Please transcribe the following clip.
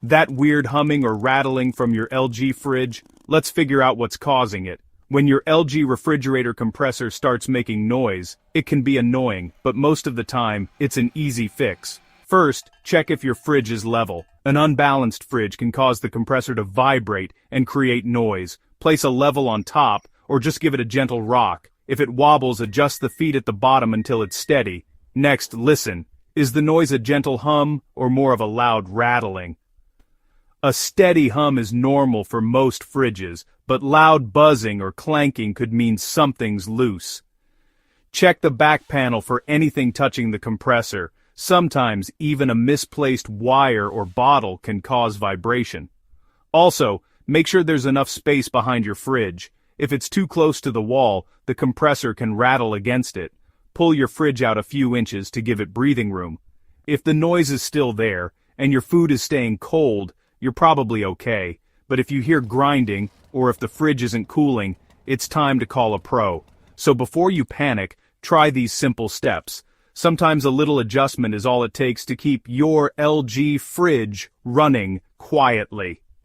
That weird humming or rattling from your LG fridge? Let's figure out what's causing it. When your LG refrigerator compressor starts making noise, it can be annoying, but most of the time, it's an easy fix. First, check if your fridge is level. An unbalanced fridge can cause the compressor to vibrate and create noise. Place a level on top, or just give it a gentle rock. If it wobbles, adjust the feet at the bottom until it's steady. Next, listen. Is the noise a gentle hum, or more of a loud rattling? A steady hum is normal for most fridges, but loud buzzing or clanking could mean something's loose. Check the back panel for anything touching the compressor. Sometimes even a misplaced wire or bottle can cause vibration. Also, make sure there's enough space behind your fridge. If it's too close to the wall, the compressor can rattle against it. Pull your fridge out a few inches to give it breathing room. If the noise is still there, and your food is staying cold, you're probably okay. But if you hear grinding, or if the fridge isn't cooling, it's time to call a pro. So before you panic, try these simple steps. Sometimes a little adjustment is all it takes to keep your LG fridge running quietly.